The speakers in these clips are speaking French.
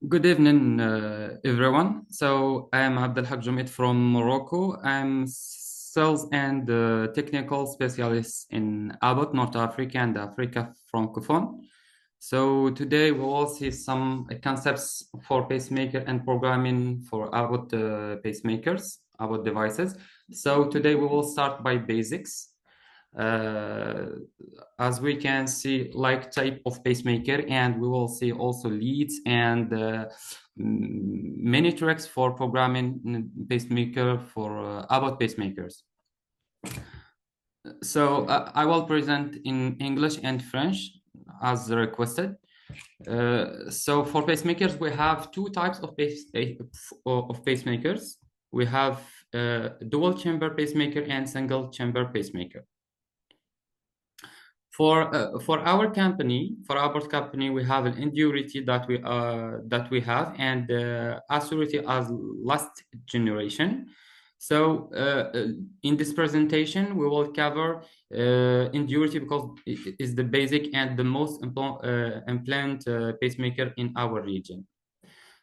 Good evening, everyone. So I am Abdelhak from Morocco. I'm sales and technical specialist in Abbott, North Africa and Africa Francophone. So today we will see some concepts for pacemaker and programming for Abbott pacemakers, Abbott devices. So today we will start by basics. As we can see, like type of pacemaker, and we will see also leads and many tricks for programming pacemaker for Abbott pacemakers. So I will present in English and French as requested. So for pacemakers, we have two types of pacemakers. We have dual chamber pacemaker and single chamber pacemaker. For our company, for our company, we have an Endurity that we have, and Assurity as last generation. So in this presentation, we will cover Endurity because it is the basic and the most implant pacemaker in our region.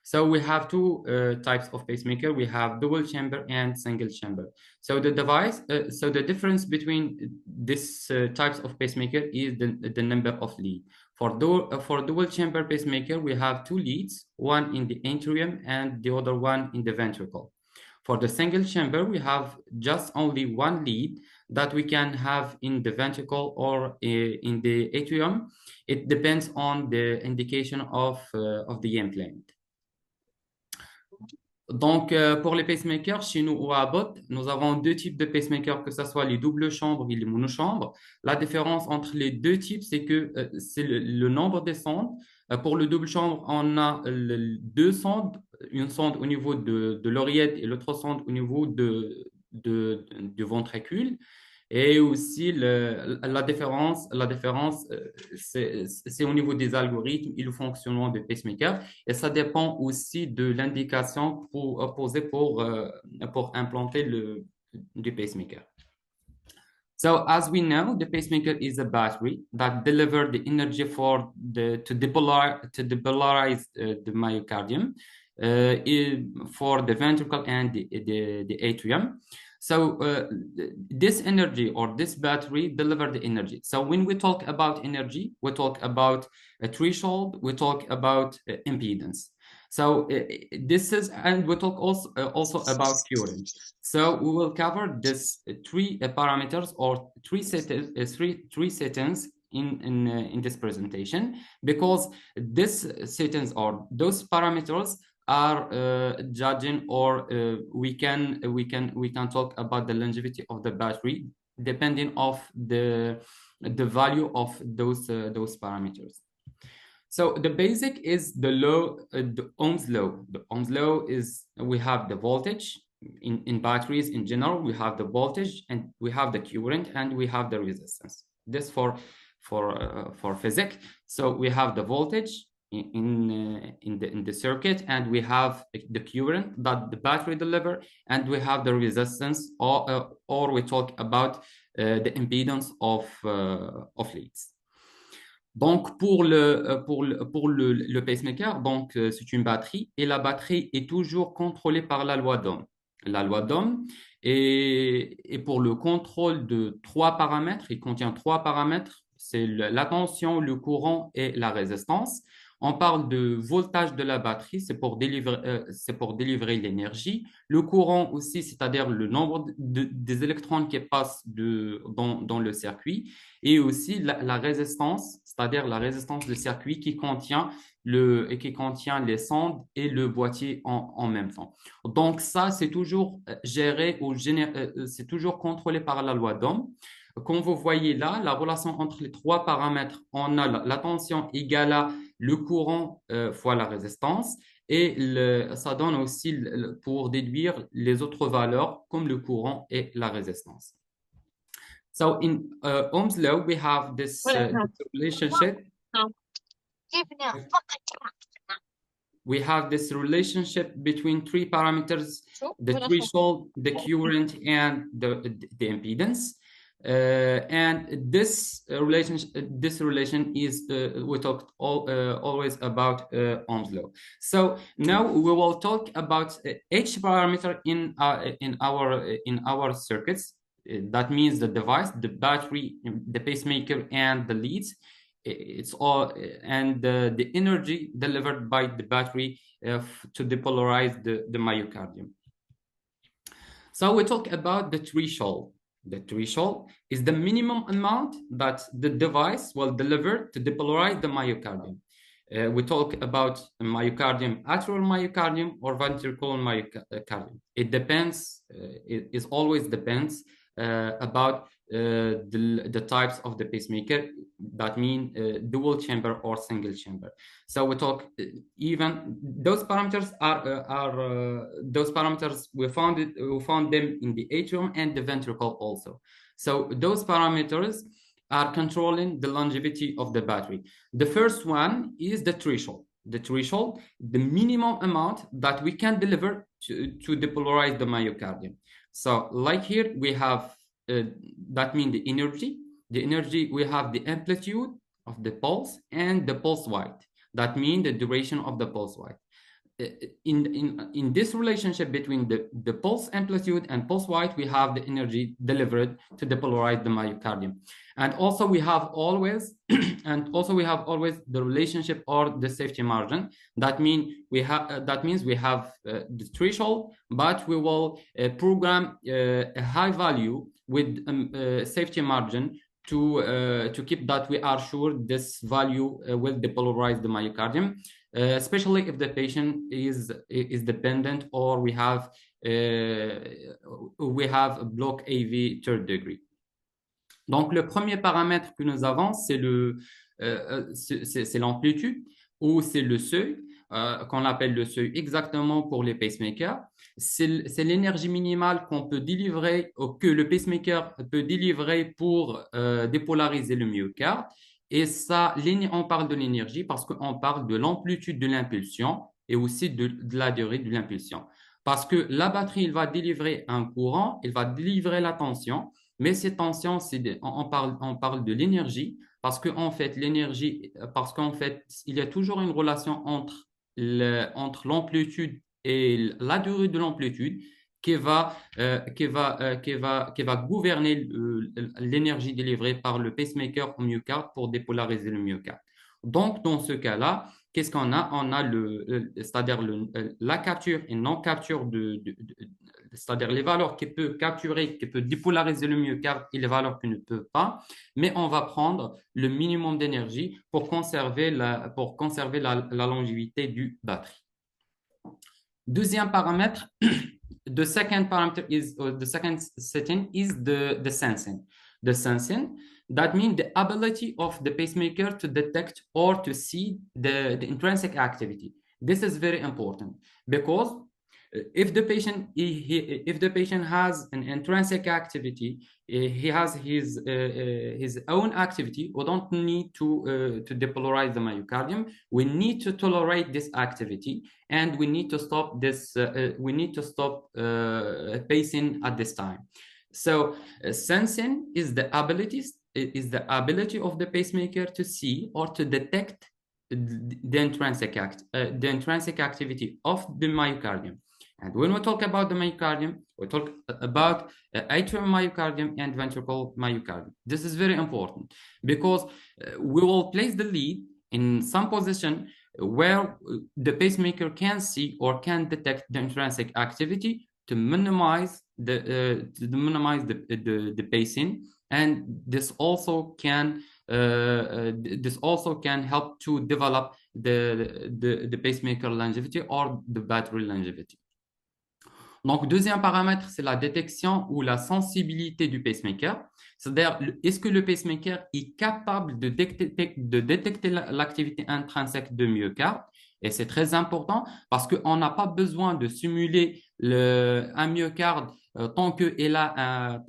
So we have two types of pacemaker. We have dual chamber and single chamber. So the device, so the difference between these types of pacemaker is the number of lead. For dual chamber pacemaker, we have two leads, one in the atrium and the other one in the ventricle. For the single chamber, we have just only one lead that we can have in the ventricle or in the atrium. It depends on the indication of the implant. Donc, pour les pacemakers, chez nous au Abbott, nous avons deux types de pacemakers, que ce soit les doubles chambres et les monochambres. La différence entre les deux types, c'est que c'est le nombre des sondes. Pour le double chambre, on a deux sondes, une sonde au niveau de l'oreillette et l'autre sonde au niveau du ventricule. Et aussi, la différence c'est au niveau des algorithmes et le fonctionnement des pacemakers. Et ça dépend aussi de l'indication posée pour implanter du pacemaker. So as we know, the pacemaker is a battery that delivers the energy to depolarize the myocardium for the ventricle and the atrium. So this energy or this battery deliver the energy. So when we talk about energy, we talk about a threshold, we talk about impedance. So this is, and we talk also about current. So we will cover this three parameters or three settings in this presentation, because this settings or those parameters are judging, or we can talk about the longevity of the battery depending of the value of those parameters. So the basic is the law, the Ohm's law. The Ohm's law is, we have the voltage in batteries in general. We have the voltage and we have the current and we have the resistance. This for physics. So we have the voltage in the circuit, and we have the current that the battery deliver, and we have the resistance, or we talk about the impedance of leads. Donc pour le pacemaker, donc c'est une batterie, et la batterie est toujours contrôlée par la loi d'Ohm. La loi d'Ohm est pour le contrôle de trois paramètres. Il contient trois paramètres, c'est la tension, le courant et la résistance. On parle de voltage de la batterie, c'est pour délivrer l'énergie. Le courant aussi, c'est-à-dire le nombre des électrons qui passent dans le circuit. Et aussi la résistance, c'est-à-dire la résistance du circuit qui contient les sondes et le boîtier en même temps. Donc ça, c'est toujours géré ou c'est toujours contrôlé par la loi d'Ohm. Comme vous voyez là, la relation entre les trois paramètres, on a la tension égale à le courant fois la résistance, et ça donne aussi pour déduire les autres valeurs comme le courant et la résistance. So in Ohm's law, we have this relationship. We have this relationship between three parameters: the threshold, the current, and the impedance. And this relation is we talked always about Ohm's law. So now we will talk about each parameter in our circuits. That means the device, the battery, the pacemaker, and the leads. It's all and the energy delivered by the battery to depolarize the myocardium. So we talk about the threshold. The threshold is the minimum amount that the device will deliver to depolarize the myocardium. We talk about myocardium, atrial myocardium, or ventricular myocardium. It depends. It always depends about the types of the pacemaker. That mean dual chamber or single chamber. So we talk even those parameters are those parameters we found them in the atrium and the ventricle also. So those parameters are controlling the longevity of the battery. The first one is the threshold. The threshold, the minimum amount that we can deliver to depolarize the myocardium. So like here we have that means the energy. The energy, we have the amplitude of the pulse and the pulse width. That means the duration of the pulse width. In this relationship between the pulse amplitude and pulse width, we have the energy delivered to depolarize the myocardium. And also we have always the relationship or the safety margin. That means we have the threshold, but we will program a high value with safety margin to keep that we are sure this value will depolarize the myocardium, especially if the patient is dependent or we have a block AV third degree. Donc le premier paramètre que nous avons, c'est l'amplitude ou c'est le seuil qu'on appelle le seuil exactement pour les pacemakers. C'est l'énergie minimale qu'on peut délivrer, que le pacemaker peut délivrer pour dépolariser le myocarde. Et ça, on parle de l'énergie parce qu'on parle de l'amplitude de l'impulsion et aussi de la durée de l'impulsion. Parce que la batterie, il va délivrer un courant, il va délivrer la tension, mais cette tension, on parle de l'énergie parce qu'en fait, il y a toujours une relation entre l'amplitude et la durée de l'amplitude qui va gouverner l'énergie délivrée par le pacemaker au myocarde pour dépolariser le myocarde. Donc, dans ce cas-là, qu'est-ce qu'on a? On a c'est-à-dire la capture et non-capture c'est-à-dire les valeurs qui peuvent capturer, qui peuvent dépolariser le myocarde et les valeurs qui ne peuvent pas, mais on va prendre le minimum d'énergie pour conserver la longévité du batterie. Deuxième paramètre, the second setting is the sensing. The sensing, that means the ability of the pacemaker to detect or to see the intrinsic activity. This is very important because if the patient has an intrinsic activity, he has his own activity. We don't need to depolarize the myocardium. We need to tolerate this activity, and we need to stop this. We need to stop pacing at this time. So sensing is the ability of the pacemaker to see or to detect the intrinsic activity of the myocardium. And when we talk about the myocardium, we talk about atrial myocardium and ventricular myocardium. This is very important because we will place the lead in some position where the pacemaker can see or can detect the intrinsic activity to minimize the pacing, and this also can help to develop the pacemaker longevity or the battery longevity. Donc, deuxième paramètre, c'est la détection ou la sensibilité du pacemaker. C'est-à-dire, est-ce que le pacemaker est capable de détecter l'activité intrinsèque de myocarde? Et c'est très important parce qu'on n'a pas besoin de simuler un myocarde tant qu'il a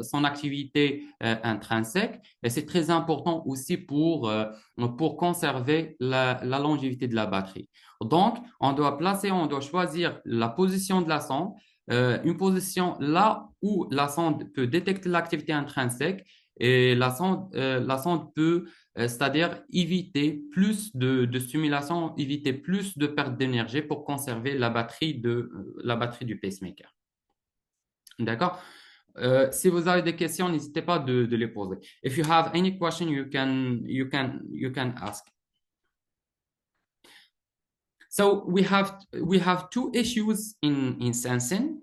son activité intrinsèque. Et c'est très important aussi pour conserver la longévité de la batterie. Donc, on doit choisir la position de la sonde une position là où la sonde peut détecter l'activité intrinsèque et la sonde peut, c'est-à-dire éviter plus de stimulation, éviter plus de perte d'énergie pour conserver la batterie du pacemaker. D'accord? Si vous avez des questions, n'hésitez pas de les poser. If you have any question, you can ask. So we have two issues in sensing.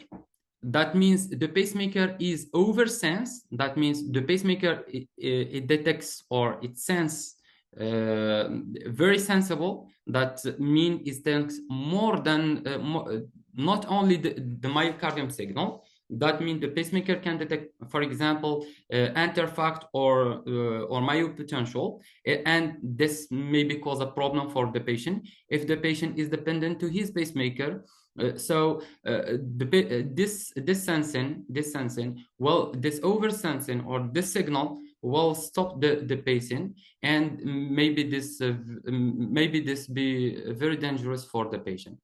That means the pacemaker is oversensed. That means the pacemaker it detects or it senses very sensible. That means it detects more than not only the myocardium signal. That means the pacemaker can detect, for example, interfact or myopotential, and this may cause a problem for the patient if the patient is dependent to his pacemaker. This sensing, well, this oversensing or this signal will stop the patient, and maybe this be very dangerous for the patient.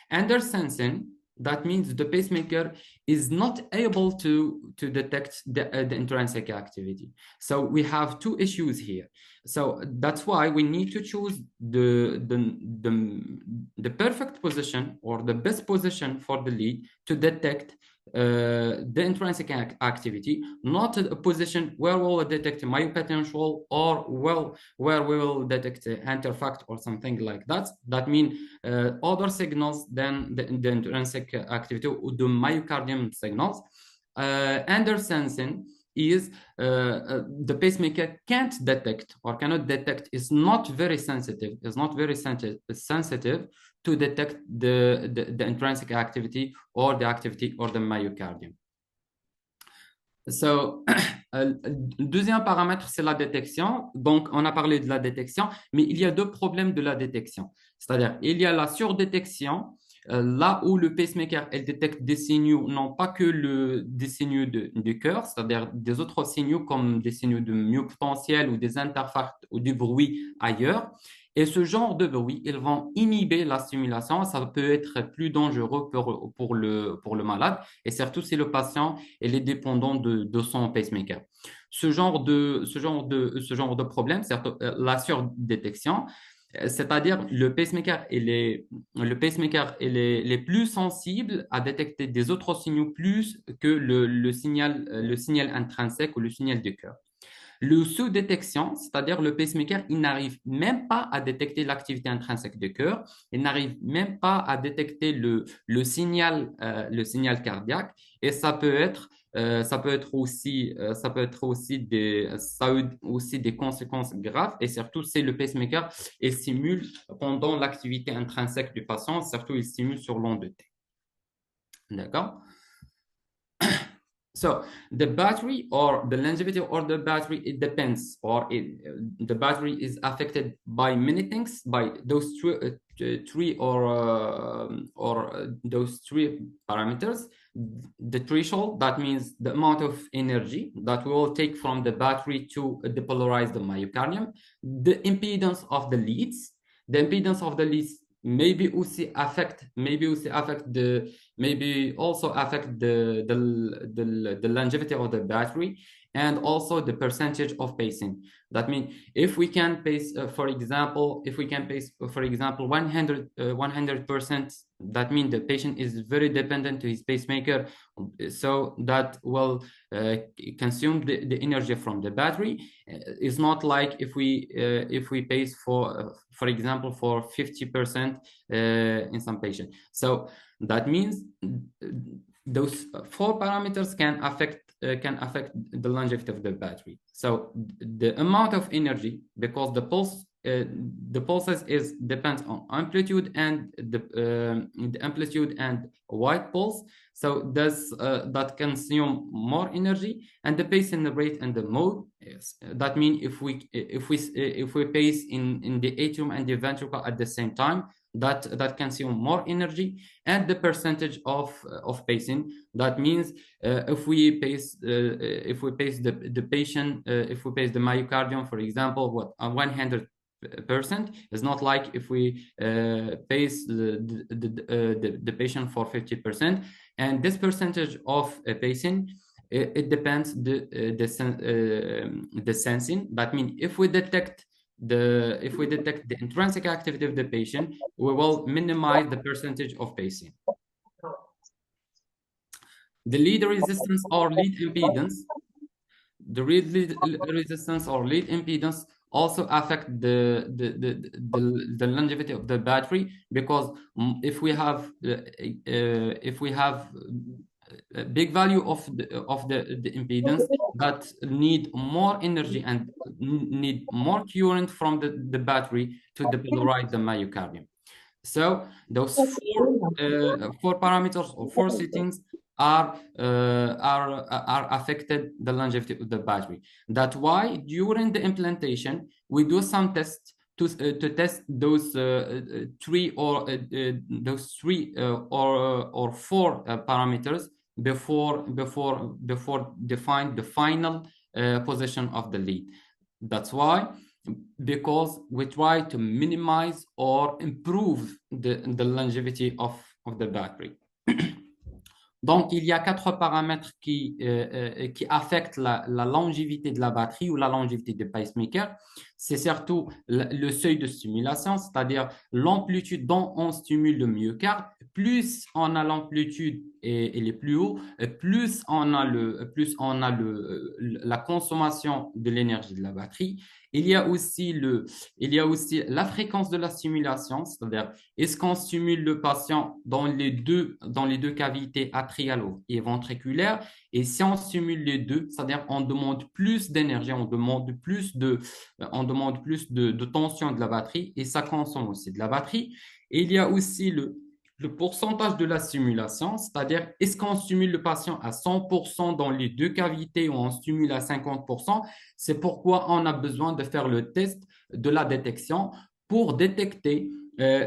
Under sensing, that means the pacemaker is not able to detect the intrinsic activity. So we have two issues here. So that's why we need to choose the perfect position or the best position for the lead to detect the intrinsic activity, not a position where we'll detect myopotential or where we will detect interfact or something like that. That means other signals than the intrinsic activity or the myocardium signals. Under sensing is the pacemaker can't detect or cannot detect, is not very sensitive, to detect the intrinsic activity or the activity or the myocardium. So, deuxième paramètre, c'est la détection. Donc, on a parlé de la détection, mais il y a deux problèmes de la détection. C'est-à-dire, il y a la surdétection, là où le pacemaker elle détecte des signaux, non pas que des signaux du cœur, c'est-à-dire des autres signaux comme des signaux de myopotentiel ou des interfacts ou du bruit ailleurs. Et ce genre de bruit, ils vont inhiber la stimulation. Ça peut être plus dangereux pour le malade, et surtout si le patient est dépendant de son pacemaker. Ce genre de problème, c'est la surdétection. C'est-à-dire le pacemaker est plus sensible à détecter des autres signaux plus que le signal intrinsèque ou le signal du cœur. Le sous-détection, c'est-à-dire le pacemaker, il n'arrive même pas à détecter l'activité intrinsèque du cœur, il n'arrive même pas à détecter le signal cardiaque, et ça peut être aussi des conséquences graves, et surtout si le pacemaker il stimule pendant l'activité intrinsèque du patient, surtout il stimule sur long de T. D'accord? So the battery or the longevity or the battery, it depends, or the battery is affected by many things, by those three those three parameters. The threshold, that means the amount of energy that we will take from the battery to depolarize the myocardium. The impedance of the leads. The impedance of the leads maybe also affect the longevity of the battery, and also the percentage of pacing. That means if we can pace, for example 100%, that means the patient is very dependent to his pacemaker, so that will consume the energy from the battery. It's not like if we pace for example for 50% in some patient. So that means those four parameters can affect the longevity of the battery. So the amount of energy, because the pulses depends on amplitude and the amplitude and wide pulse. So that consume more energy, and the pacing rate and the mode. Yes. That means if we pace in the atrium and the ventricle at the same time, that consume more energy, and the percentage of pacing. That means if we pace the patient, if we pace the myocardium, for example, 100 It's not like if we pace the patient for 50%, and this percentage of pacing, it depends the sensing. That means if we detect the intrinsic activity of the patient, we will minimize the percentage of pacing. The lead resistance or lead impedance, the lead resistance or lead impedance also affect the longevity of the battery, because if we have a big value of the impedance that need more energy and need more current from the battery to depolarize the myocardium. So those four parameters or four settings are affected the longevity of the battery. That's why during the implantation we do some tests to test those three or four parameters before define the final position of the lead. That's why, because we try to minimize or improve the longevity of the battery. Donc, il y a quatre paramètres qui affectent la longévité de la batterie ou la longévité du pacemaker. C'est surtout le seuil de stimulation, c'est-à-dire l'amplitude dont on stimule le myocarde. Plus on a l'amplitude et les plus haut, plus on a la consommation de l'énergie de la batterie. Il y a aussi la fréquence de la stimulation, c'est-à-dire est-ce qu'on stimule le patient dans les deux cavités atriales et ventriculaires, et si on stimule les deux, c'est-à-dire on demande plus d'énergie, on demande plus de tension de la batterie, et ça consomme aussi de la batterie. Et il y a aussi le pourcentage de la stimulation, c'est-à-dire est-ce qu'on stimule le patient à 100% dans les deux cavités ou on stimule à 50%. C'est pourquoi on a besoin de faire le test de la détection pour détecter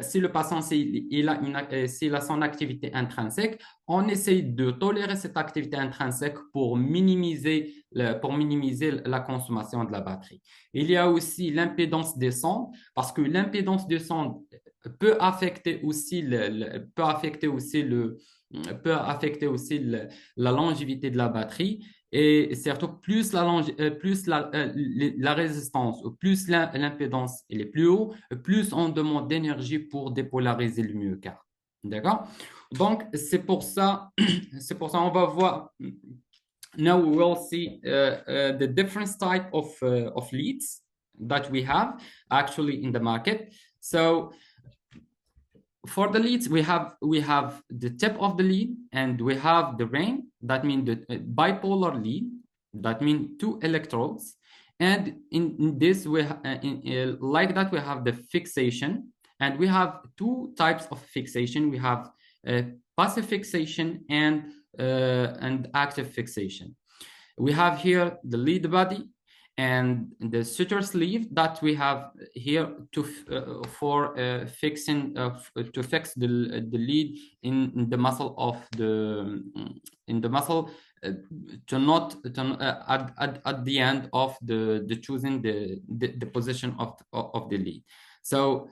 si le patient s'il a son activité intrinsèque. On essaye de tolérer cette activité intrinsèque pour minimiser la consommation de la batterie. Il y a aussi l'impédance des sondes, parce que l'impédance des sondes peut affecter aussi la longévité de la batterie, et surtout plus la résistance ou plus l'impédance est plus haut, plus on demande d'énergie pour dépolariser le myocarde. D'accord? Donc, c'est pour ça on va voir. Now we will see the different type of leads that we have actually in the market. So for the leads, we have the tip of the lead, and we have the ring. That means the bipolar lead. That means two electrodes. And in this, like that, we have the fixation, and we have two types of fixation. We have passive fixation and active fixation. We have here the lead body and the suture sleeve that we have here to fix the lead in the muscle of to not at the end of the choosing the position of the lead. So,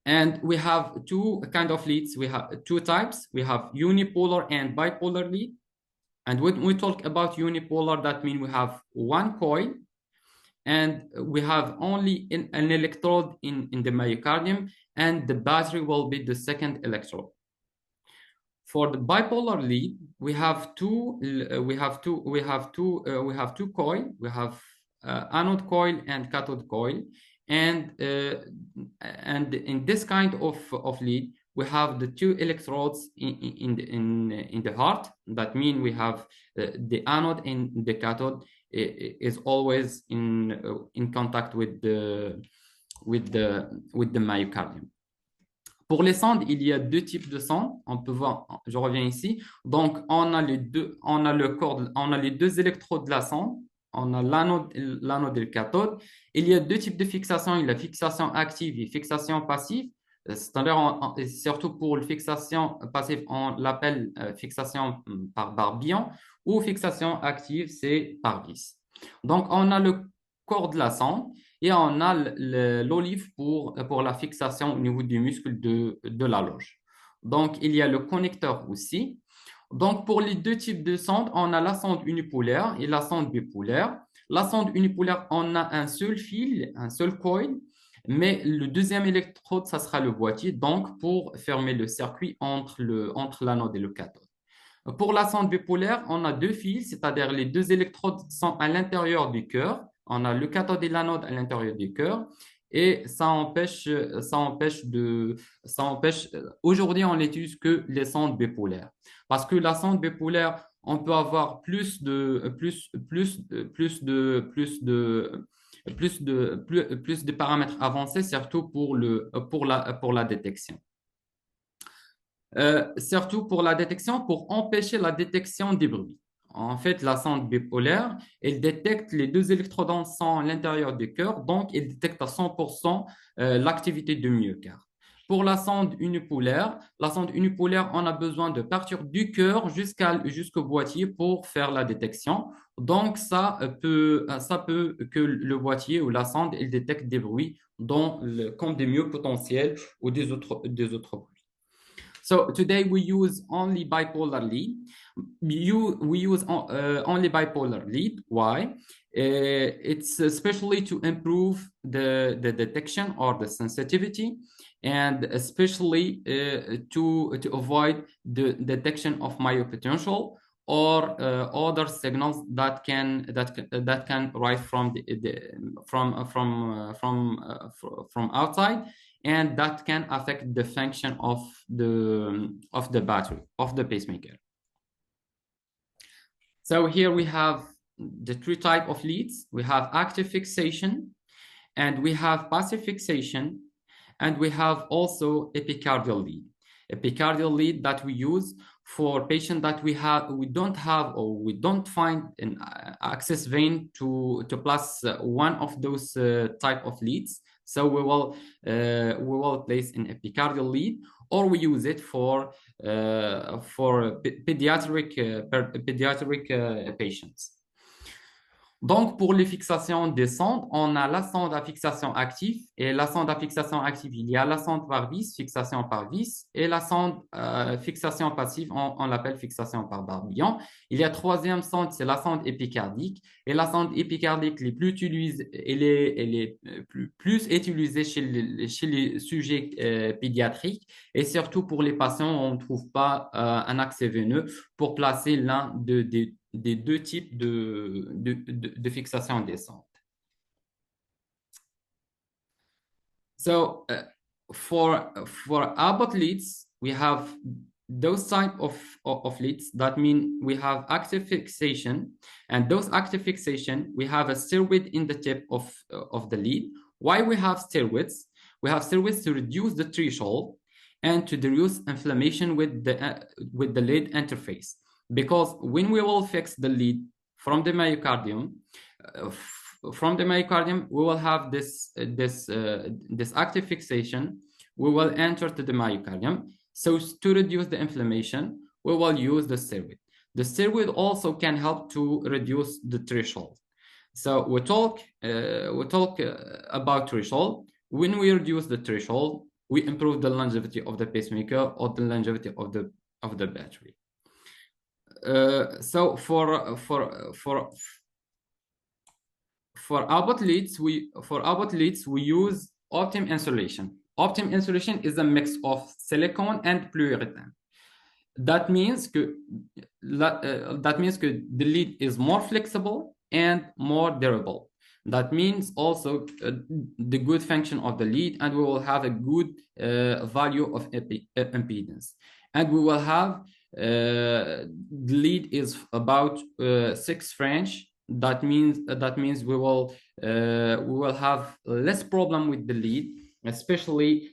and we have two kind of leads. We have two types. We have unipolar and bipolar lead. And when we talk about unipolar, that means we have one coil, and we have only an electrode in the myocardium, and the battery will be the second electrode. For the bipolar lead, we have two coil. We have anode coil and cathode coil, and in this kind of lead, we have the two electrodes in the heart. That means we have the anode and the cathode is always in contact with the myocardium. Pour les sondes, il y a deux types de sondes. On peut voir, je reviens ici. Donc, on a les deux électrodes de la sonde. On a l'anode et le cathode. Il y a deux types de fixation. Il y a la fixation active et fixation passive. C'est-à-dire, surtout pour la fixation passive, on l'appelle fixation par barbillon, ou fixation active, c'est par vis. Donc, on a le corps de la sonde. et on a l'olive pour la fixation au niveau du muscle de la loge. Donc, il y a le connecteur aussi. Donc, pour les deux types de sondes, on a la sonde unipolaire et la sonde bipolaire. La sonde unipolaire, on a un seul fil, un seul coil, mais le deuxième électrode, ça sera le boîtier, donc pour fermer le circuit entre l'anode et le cathode. Pour la sonde bipolaire, on a deux fils, c'est-à-dire les deux électrodes sont à l'intérieur du cœur. On a le cathode et l'anode à l'intérieur du cœur. Et ça empêche, aujourd'hui, on n'utilise que les sondes bipolaires. Parce que la sonde bipolaire, on peut avoir plus de paramètres avancés, surtout pour la détection. Surtout pour la détection, pour empêcher la détection des bruits. En fait, la sonde bipolaire, elle détecte les deux électrodes sont à l'intérieur du cœur, donc elle détecte à 100% l'activité du myocarde. Pour la sonde unipolaire, on a besoin de partir du cœur jusqu'au boîtier pour faire la détection. Donc, ça peut que le boîtier ou la sonde, elle détecte des bruits comme des myopotentiels ou des autres bruits. So today we use only bipolar lead. We use only bipolar lead. Why? It's especially to improve the detection or the sensitivity, and especially to avoid the detection of myopotential or other signals that can rise from outside, and that can affect the function of the battery of the pacemaker. So here we have the three types of leads. We have active fixation, and we have passive fixation, and we have also epicardial lead. Epicardial lead that we use for patients that we don't have or we don't find an access vein to place one of those type of leads. So we will place an epicardial lead, or we use it for pediatric patients. Donc, pour les fixations des sondes, on a la sonde à fixation active. Et la sonde à fixation active, il y a la sonde par vis, fixation par vis, et la sonde fixation passive, on l'appelle fixation par barbillon. Il y a troisième sonde, c'est la sonde épicardique. Et la sonde épicardique, elle est plus utilisée chez les sujets pédiatriques, et surtout pour les patients où on ne trouve pas un accès veineux pour placer l'un des deux types de fixation des sondes. So for Abbott leads, we have those type of leads. That mean we have active fixation, and those active fixation, we have a steroid in the tip of the lead. Why we have steroids? We have steroids to reduce the threshold and to reduce inflammation with the lead interface. Because when we will fix the lead from the myocardium, we will have this active fixation. We will enter to the myocardium. So to reduce the inflammation, we will use the steroid. The steroid also can help to reduce the threshold. So we talk about threshold. When we reduce the threshold, we improve the longevity of the pacemaker or the longevity of the battery. So for Abbott leads, we use Optim insulation. Optim insulation is a mix of silicone and polyurethane. That means que the lead is more flexible and more durable. That means also the good function of the lead, and we will have a good value of impedance, and we will have the lead is about 6 French. That means we will have less problem with the lead, especially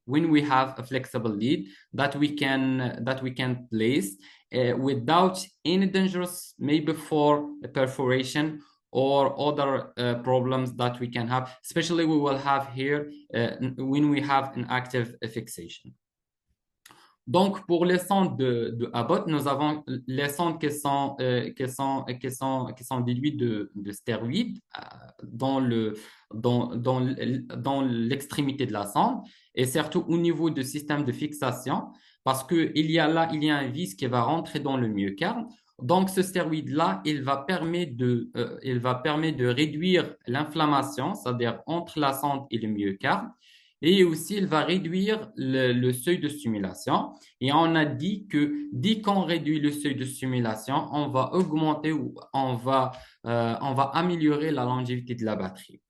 when we have a flexible lead that we can place without any dangerous, maybe for perforation or other problems that we can have, especially we will have here when we have an active fixation. Donc, pour les sondes de Abbott, nous avons les sondes qui sont déduites de stéroïdes dans l'extrémité de la sonde et surtout au niveau du système de fixation parce qu'il y a un vis qui va rentrer dans le myocarde. Donc, ce stéroïde-là, il va permettre de réduire l'inflammation, c'est-à-dire entre la sonde et le myocarde. Et aussi, il va réduire le seuil de stimulation. Et on a dit que dès qu'on réduit le seuil de stimulation, on va augmenter ou on va améliorer la longévité de la batterie.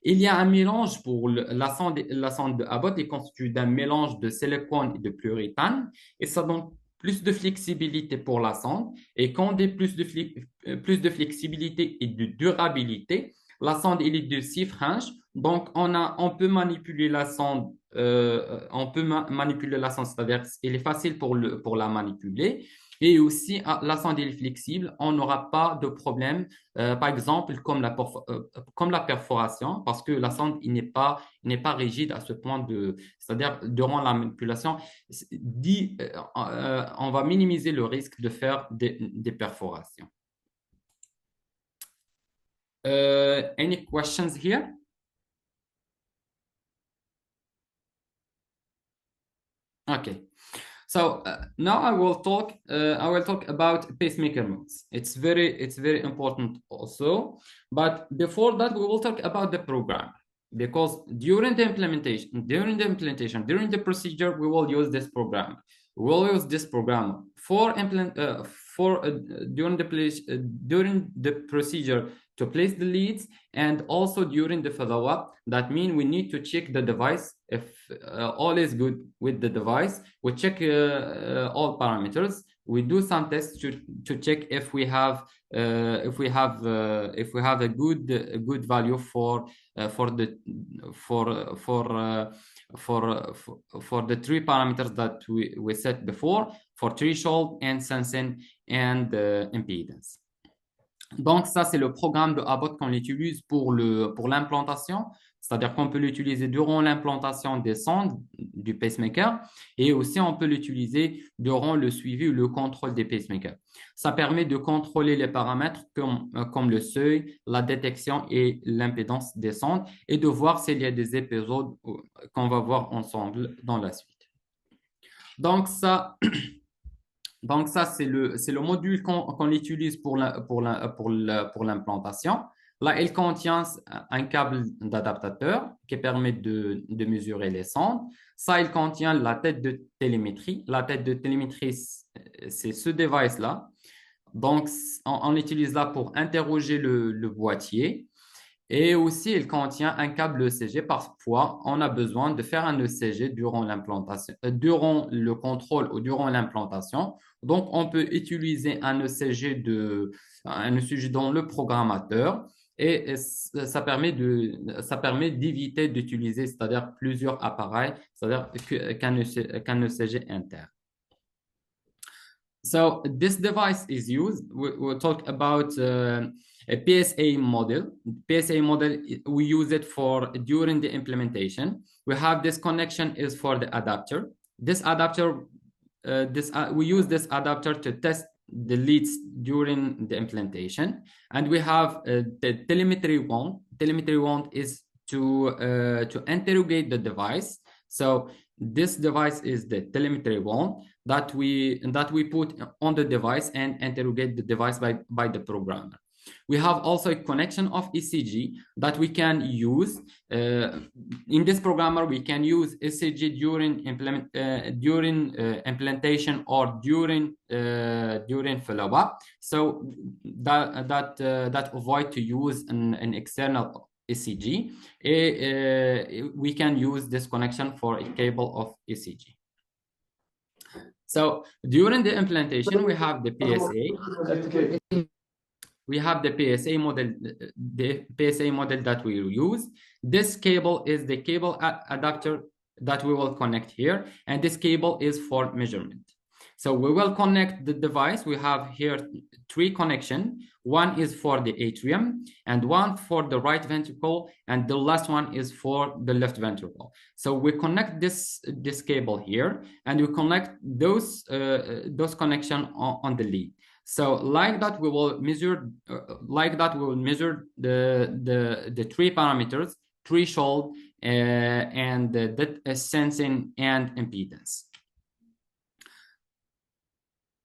Il y a un mélange pour la sonde de Abbott est constituée d'un mélange de silicone et de plurithane et ça donne plus de flexibilité pour la sonde et quand on a plus de flexibilité et de durabilité, la sonde elle est de 6 franges donc on peut manipuler la sonde c'est-à-dire il est facile pour la manipuler et aussi la sonde est flexible, on n'aura pas de problème par exemple, comme la perforation, parce que la sonde il n'est pas rigide à ce point c'est-à-dire durant la manipulation, on va minimiser le risque de faire des perforations. Any questions here? Okay. So now I will talk about pacemaker modes. It's very important also. But before that, we will talk about the program because during the procedure, we will use this program. We will use this program during the procedure to place the leads and also during the follow-up. That means we need to check the device if all is good with the device. We check all parameters. We do some tests to check if we have a good value for the three parameters that we set before for threshold and sensing and impedance. Donc, ça, c'est le programme de Abbott qu'on utilise pour l'implantation, c'est-à-dire qu'on peut l'utiliser durant l'implantation des sondes du pacemaker et aussi on peut l'utiliser durant le suivi ou le contrôle des pacemakers. Ça permet de contrôler les paramètres comme le seuil, la détection et l'impédance des sondes et de voir s'il y a des épisodes qu'on va voir ensemble dans la suite. Donc, ça... Donc, ça, c'est le module qu'on utilise pour l'implantation. Là, il contient un câble d'adaptateur qui permet de mesurer les sondes. Ça, il contient la tête de télémétrie. La tête de télémétrie, c'est ce device-là. Donc, on l'utilise là pour interroger le boîtier. Et aussi, il contient un câble ECG. Parfois, on a besoin de faire un ECG durant l'implantation, durant le contrôle ou durant l'implantation. Donc, on peut utiliser un ECG dans le programmateur et ça permet d'éviter d'utiliser, c'est-à-dire plusieurs appareils, c'est-à-dire qu'un ECG interne. So this device is used. We'll talk about a PSA model. PSA model, we use it during the implementation. We have this connection is for the adapter. This adapter, we use this adapter to test the leads during the implementation. And we have the telemetry wand. Telemetry wand is to interrogate the device. So this device is the telemetry wand that we put on the device and interrogate the device by the programmer. We have also a connection of ECG that we can use. In this programmer, we can use ECG during implementation or during follow-up. So that avoid to use an external ECG. We can use this connection for a cable of ECG. So during the implementation, we have the PSA. We have the PSA model that we use. This cable is the cable adapter that we will connect here, and this cable is for measurement. So we will connect the device. We have here 3 connections. One is for the atrium, and one for the right ventricle, and the last one is for the left ventricle. So we connect this cable here, and we connect those connections on the lead. So like that, we will measure the 3 parameters: threshold, and the sensing and impedance.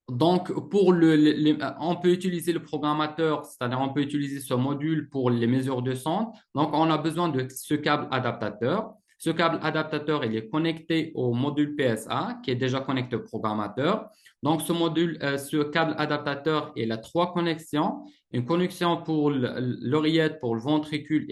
Donc, on peut utiliser le programmateur, c'est-à-dire on peut utiliser ce module pour les mesures de son. Donc, on a besoin de ce câble adaptateur. Ce câble adaptateur, il est connecté au module PSA qui est déjà connecté au programmateur. Donc, ce câble adaptateur, il a 3 connexions. Une connexion pour l'oreillette, pour le ventricule,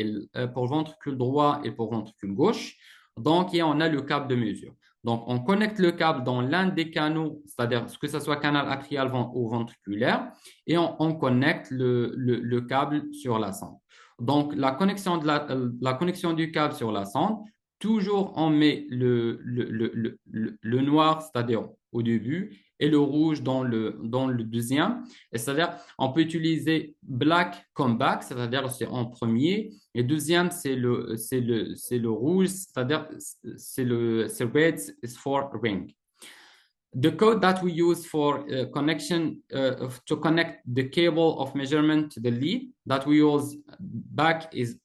pour le ventricule droit et pour le ventricule gauche. Donc, et on a le câble de mesure. Donc, on connecte le câble dans l'un des canaux, c'est-à-dire que ce soit canal atrial ou ventriculaire, et on connecte le câble sur la sonde. Donc, la connexion du câble sur la sonde, toujours on met le noir, c'est-à-dire au début, et le rouge dans le deuxième. C'est-à-dire, on peut utiliser black comme back, c'est-à-dire c'est en premier, et deuxième, c'est le rouge, c'est-à-dire c'est red is for ring. The code that we use for connection to connect the cable of measurement to the lead that we use black is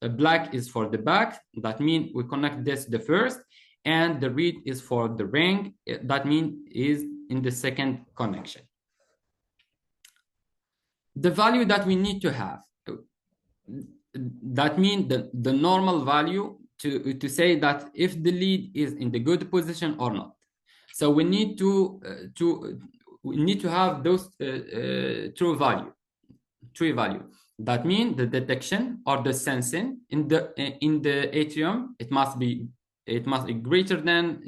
for the back. That means we connect this the first, and the red is for the ring. That means is in the second connection. The value that we need to have. That means the normal value to say that if the lead is in the good position or not. So we need to have those three value. That means the detection or the sensing in the atrium, it must be greater than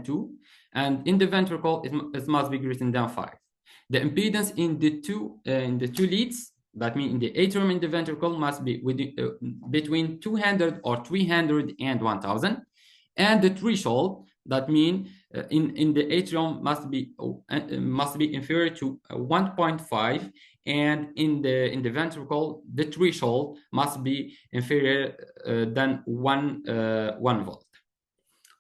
2, and in the ventricle it must be greater than 5. The impedance in the two leads, that means in the atrium and the ventricle, must be between 200 or 300 and 1000, and the threshold, that means in the atrium must be inferior to 1.5, and in the ventricle the threshold must be inferior than 1 volt.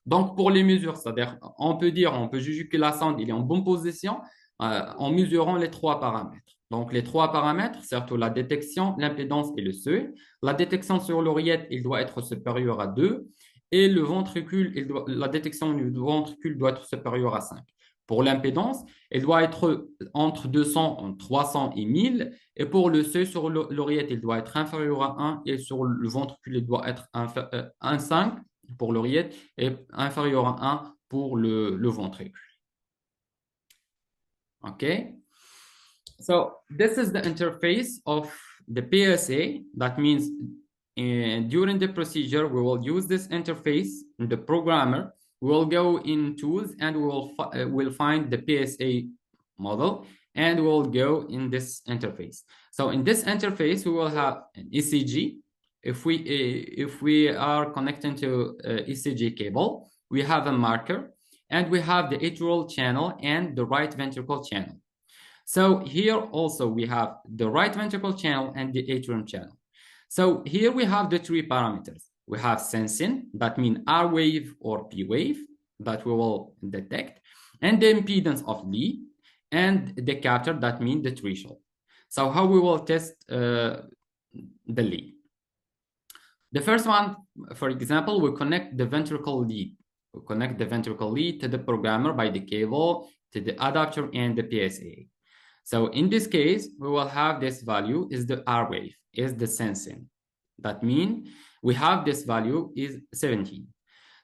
Donc pour les mesures, c'est-à-dire on peut juger que la sonde il est en bonne position en mesurant les 3 paramètres. Donc les 3 paramètres, surtout la détection, l'impédance et le seuil. La détection sur l'oreillette, il doit être supérieur à 2. Et le ventricule, la détection du ventricule doit être supérieure à 5. Pour l'impédance, elle doit être entre 200, 300 et 1000. Et pour le seuil sur l'oreillette, il doit être inférieur à 1. Et sur le ventricule, il doit être 1,5 pour l'oreillette et inférieur à 1 pour le ventricule. Okay? So this is the interface of the PSA. That means during the procedure, we will use this interface in the programmer. We will go in tools and we'll find the PSA model, and we'll go in this interface. So in this interface, we will have an ECG. If we are connecting to ECG cable, we have a marker, and we have the atrial channel and the right ventricle channel. So here also we have the right ventricle channel and the atrium channel. So here we have the 3 parameters. We have sensing, that means R wave or P wave, that we will detect, and the impedance of lead, and the capture, that means the threshold. So how we will test the lead? The first one, for example, we connect the ventricle lead. We connect the ventricle lead to the programmer by the cable, to the adapter and the PSA. So in this case, we will have this value is the R wave, is the sensing. That means we have this value is 17.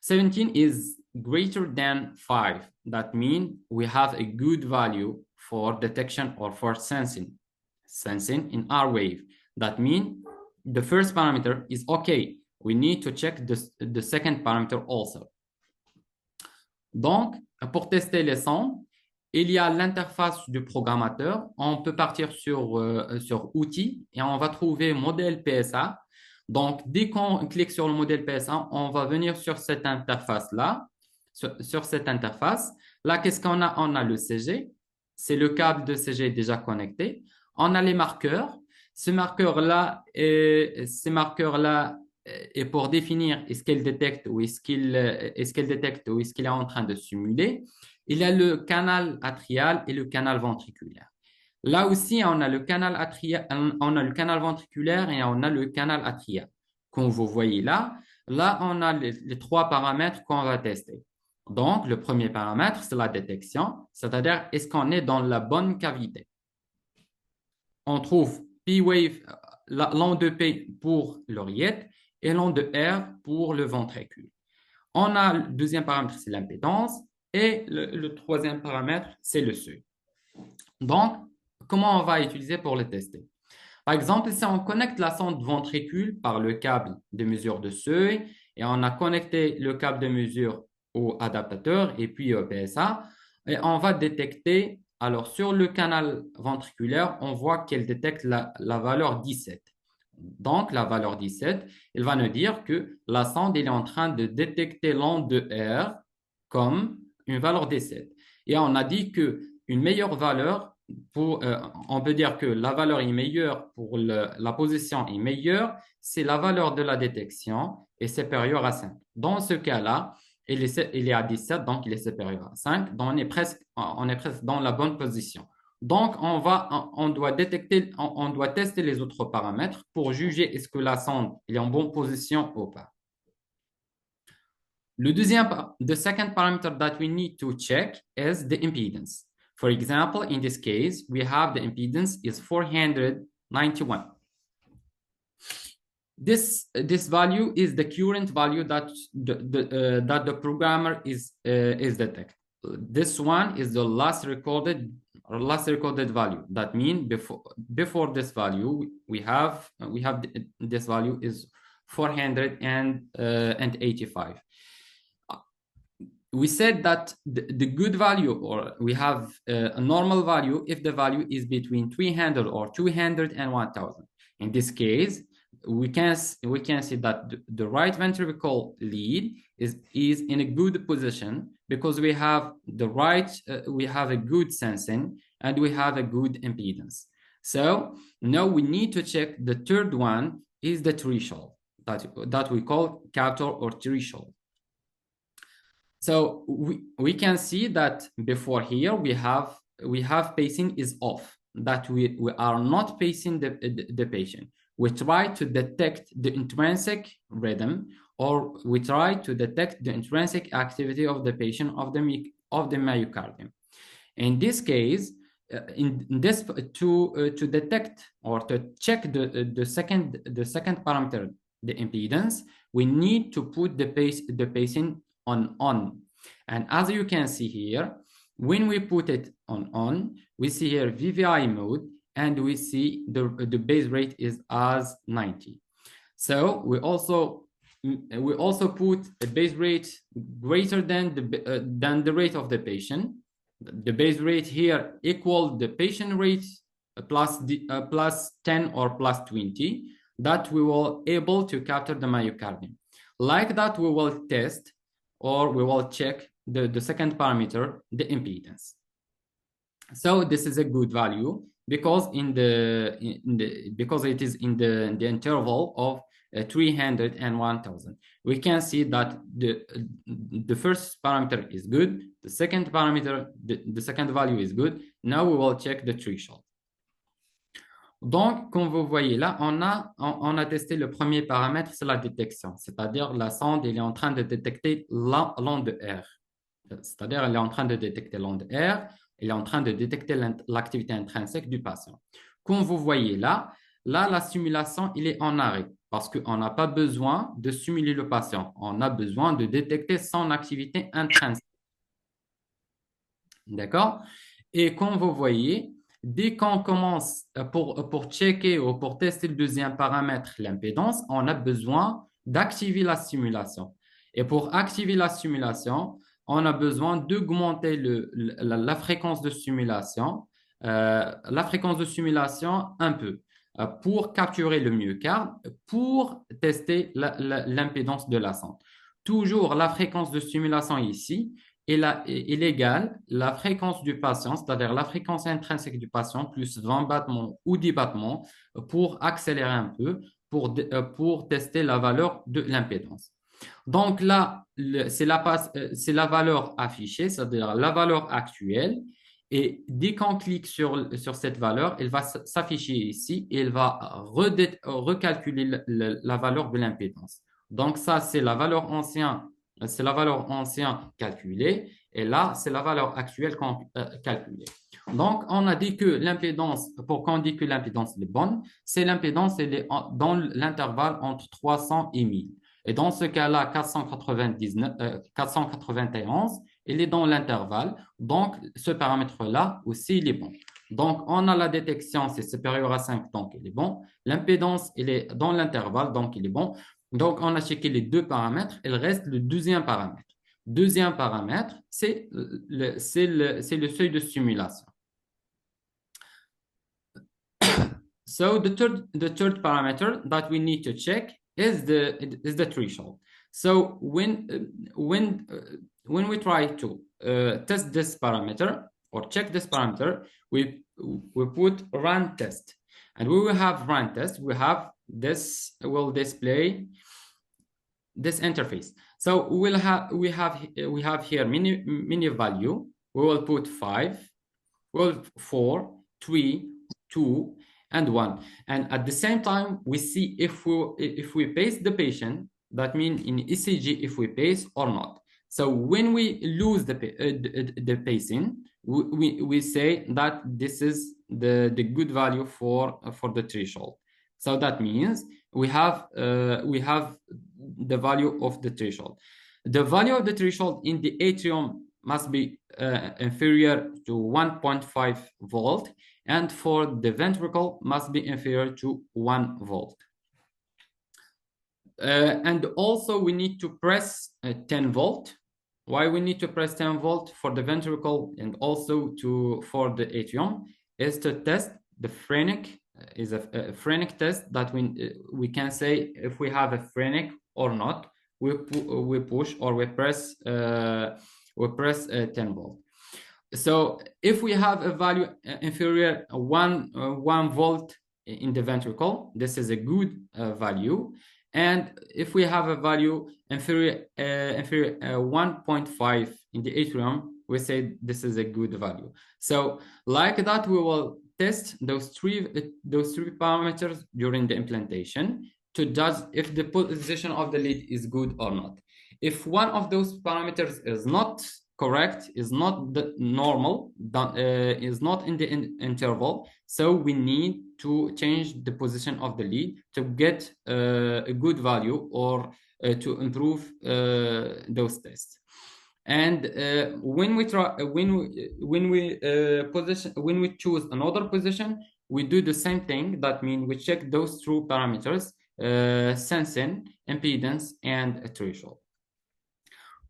17 is greater than 5. That means we have a good value for detection or for sensing in R wave. That means the first parameter is okay. We need to check the second parameter also. Donc, pour tester les sons, il y a l'interface du programmateur. On peut partir sur outils et on va trouver modèle PSA. Donc, dès qu'on clique sur le modèle PSA, on va venir sur cette interface-là. Sur cette interface, là, qu'est-ce qu'on a? On a le CG. c'est le câble de CG déjà connecté. On a les marqueurs. Ces marqueurs-là est pour définir est-ce qu'elle détecte ou est-ce qu'elle détecte ou est-ce qu'il est en train de simuler. Il y a le canal atrial et le canal ventriculaire. Là aussi, on a le canal ventriculaire et on a le canal atrial. Comme vous voyez là, on a les trois paramètres qu'on va tester. Donc, le premier paramètre, c'est la détection, c'est-à-dire est-ce qu'on est dans la bonne cavité. On trouve P-wave, l'onde de P pour l'oreillette et l'onde de R pour le ventricule. On a le deuxième paramètre, c'est l'impédance, et le troisième paramètre, c'est le seuil. Donc, comment on va utiliser pour le tester? Par exemple, si on connecte la sonde ventricule par le câble de mesure de seuil et on a connecté le câble de mesure au adaptateur et puis au PSA, et on va détecter, alors sur le canal ventriculaire, on voit qu'elle détecte la valeur 17. Donc, la valeur 17, elle va nous dire que la sonde est en train de détecter l'onde de R comme une valeur 17. Et on a dit qu'une meilleure valeur, on peut dire que la valeur est meilleure pour la position est meilleure, c'est la valeur de la détection est supérieure à 5. Dans ce cas-là, il est à 17, donc il est supérieur à 5. Donc, on est presque dans la bonne position. Donc, on doit tester les autres paramètres pour juger est-ce que la sonde est en bonne position ou pas. The second parameter that we need to check is the impedance. For example, in this case, we have the impedance is 491. This value is the current value that the programmer is detecting. This one is the last recorded value. That means before this value, we have this value is 485. We said that the good value, or we have a normal value if the value is between 300 or 200 and 1000. In this case, we can see that the right ventricle lead is in a good position because we have a good sensing and we have a good impedance. So now we need to check the third one is the threshold that we call captor or threshold. So we can see that before here we have pacing is off, that we are not pacing the patient. We try to detect the intrinsic rhythm, or we try to detect the intrinsic activity of the patient of the myocardium. In this case, to detect or to check the second parameter, the impedance, we need to put the pacing on. And as you can see here, when we put it on, we see here VVI mode, and we see the base rate is as 90. So we also put a base rate greater than the rate of the patient. The base rate here equal the patient rate plus 10 or plus 20, that we will able to capture the myocardium. Like that, we will test or we will check the second parameter, the impedance. So this is a good value because because it is in the interval of 300 and 1000. We can see that the first parameter is good, the second parameter, the second value is good. Now we will check the threshold. Donc, comme vous voyez là, on a testé le premier paramètre, c'est la détection, c'est-à-dire la sonde, elle est en train de détecter l'onde R. C'est-à-dire, elle est en train de détecter l'onde R, elle est en train de détecter l'activité intrinsèque du patient. Comme vous voyez là, la simulation, il est en arrêt parce qu'on n'a pas besoin de simuler le patient. On a besoin de détecter son activité intrinsèque. D'accord? Et comme vous voyez, dès qu'on commence pour checker ou pour tester le deuxième paramètre, l'impédance, on a besoin d'activer la simulation. Et pour activer la simulation, on a besoin d'augmenter la fréquence de simulation, un peu pour capturer le myocarde, pour tester l'impédance de la sonde. Toujours la fréquence de simulation ici il égale la fréquence du patient, c'est-à-dire la fréquence intrinsèque du patient, plus 20 battements ou 10 battements pour accélérer un peu, pour tester la valeur de l'impédance. Donc là, c'est la valeur affichée, c'est-à-dire la valeur actuelle. Et dès qu'on clique sur cette valeur, elle va s'afficher ici et elle va recalculer la valeur de l'impédance. Donc ça, c'est la valeur ancienne calculée et là, c'est la valeur actuelle calculée. Donc, on a dit que l'impédance, pour qu'on dise que l'impédance est bonne, c'est l'impédance elle est dans l'intervalle entre 300 et 1000. Et dans ce cas-là, 491, il est dans l'intervalle. Donc, ce paramètre-là aussi, il est bon. Donc, on a la détection, c'est supérieur à 5, donc il est bon. L'impédance, il est dans l'intervalle, donc il est bon. Donc, on a checké les deux paramètres. Il reste le deuxième paramètre. Deuxième paramètre, c'est le seuil de stimulation. So the third parameter that we need to check is the threshold. So when we try to test this parameter or check this parameter, we put run test, and we will have run test. We have this will display this interface. So we have here many value. We will put 5, well 4, 3, 2, and 1. And at the same time, we see if we pace the patient, that means in ECG if we pace or not. So when we lose the pacing, we say that this is the good value for the threshold. So that means we have the value of the threshold. The value of the threshold in the atrium must be inferior to 1.5 volt, and for the ventricle must be inferior to 1 volt. And also we need to press 10 volt. Why we need to press 10 volt for the ventricle and also for the atrium is to test the phrenic. Is a phrenic test that we can say if we have a phrenic or not. We push or we press 10 volt. So if we have a value inferior 1 volt in the ventricle, this is a good value. And if we have a value inferior 1.5 in the atrium, we say this is a good value. So like that, we will test those three parameters during the implantation to judge if the position of the lead is good or not. If one of those parameters is not correct, is not the normal, is not in the interval, so we need to change the position of the lead to get a good value or to improve those tests. And when we choose another position, we do the same thing. That means we check those two parameters, sensing, impedance, and threshold.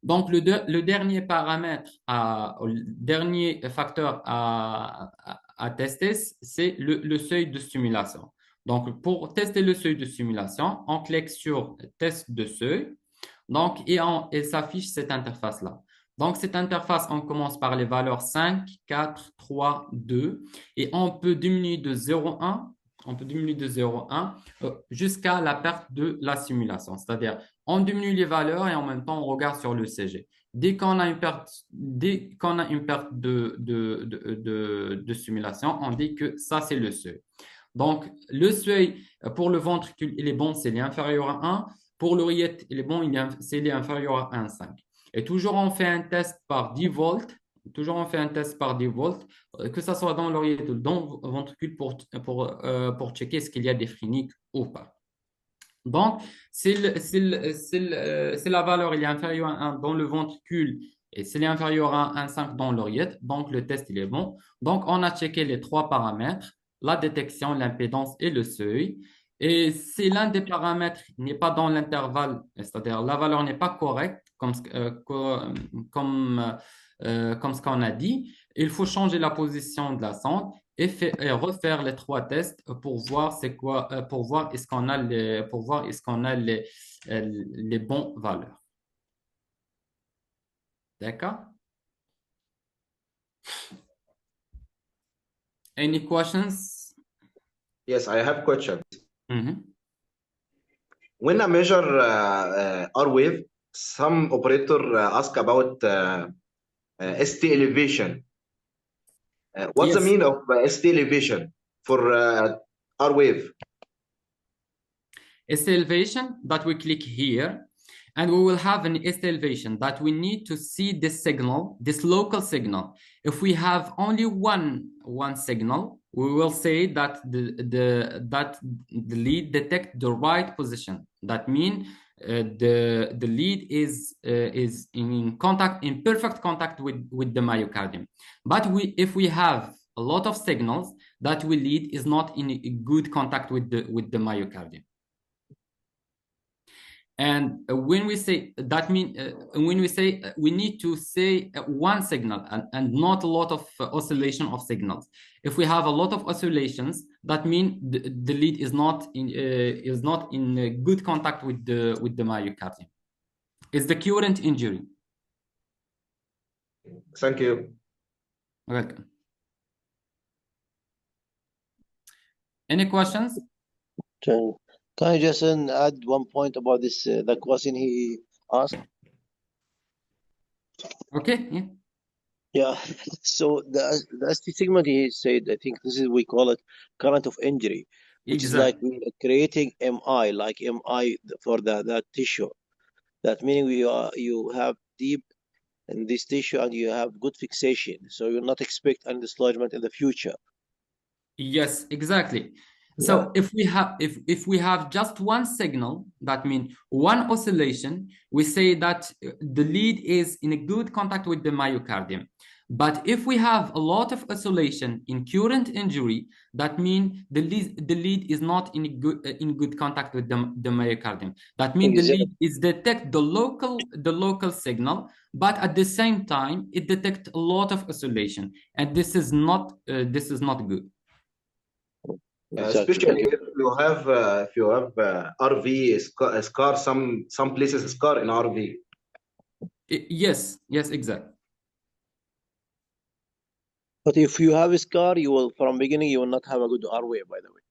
Donc, le dernier paramètre, le dernier facteur à tester, c'est le seuil de stimulation. Donc, pour tester le seuil de stimulation, on clique sur test de seuil. Donc, et s'affiche cette interface-là. Donc, cette interface, on commence par les valeurs 5, 4, 3, 2, et on peut diminuer de 0,1, jusqu'à la perte de la simulation. C'est-à-dire, on diminue les valeurs et en même temps, on regarde sur le CG. Dès qu'on a une perte de simulation, on dit que ça, c'est le seuil. Donc, le seuil pour le ventricule, il est bon, c'est inférieur à 1. Pour l'oreillette, il est bon, c'est inférieur à 1,5. Et toujours, on fait un test par 10 volts. Que ce soit dans l'oreillette ou dans le ventricule pour checker est-ce qu'il y a des phréniques ou pas. Donc, si la valeur il est inférieure à 1 dans le ventricule et s'il est inférieur à 1,5 dans l'oreillette, donc le test il est bon. Donc, on a checké les trois paramètres, la détection, l'impédance et le seuil. Et si l'un des paramètres n'est pas dans l'intervalle, c'est-à-dire la valeur n'est pas correcte, comme ce qu'on a dit, il faut changer la position de la sonde et refaire les trois tests pour voir est-ce qu'on a les bons valeurs. D'accord? Any questions? Yes, I have questions. Mm-hmm. When I measure R wave, some operator ask about ST elevation. What's the Yes. meaning of ST elevation for R wave? ST elevation that we click here, and we will have an ST elevation that we need to see this signal, this local signal. If we have only one signal, we will say that the lead detect the right position. That means the lead is in perfect contact with the myocardium. But if we have a lot of signals, that lead is not in a good contact with the myocardium. And when we say that when we say we need to say one signal and not a lot of oscillation of signals. If we have a lot of oscillations, that means the lead is not in good contact with the myocardium. It's the current injury. Thank you. Welcome. Any questions? Can I just add one point about this, the question he asked? Okay, yeah. Yeah, so the ST segment he said, I think this is, we call it current of injury, which is like we are creating MI, like MI for that tissue. That meaning you have deep in this tissue and you have good fixation, so you'll not expect any dislodgement in the future. Yes, exactly. So if we have just one signal, that means one oscillation, we say that the lead is in a good contact with the myocardium. But if we have a lot of oscillation in current injury, that means the lead is not in good contact with the myocardium. That means the lead is detect the local signal, but at the same time it detects a lot of oscillation, and this is not good. Especially if you have RV scar, some places scar in RV. Yes, exactly. But if you have a scar, you will from beginning you will not have a good R wave, by the way.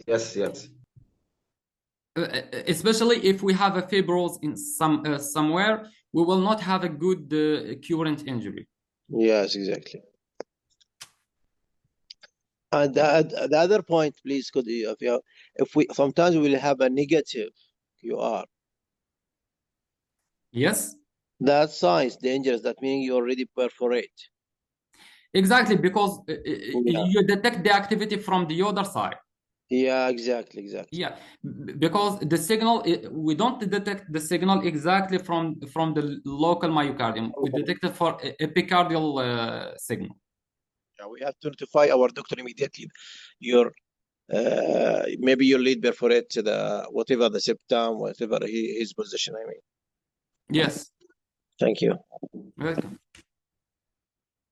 Yes. Especially if we have a fibrose in somewhere, we will not have a good current injury. Yes, exactly. And the other point, please, could you, if we sometimes we will have a negative QR. Yes. That sign is dangerous. That means you already perforate. Exactly, because you detect the activity from the other side. Yeah, exactly. Yeah, because the signal, we don't detect the signal exactly from the local myocardium. We detect it for epicardial signal. Yeah, we have to notify our doctor immediately. Your maybe your lead perforate to the whatever the septum, whatever his position. I mean. Yes. Thank you. Welcome.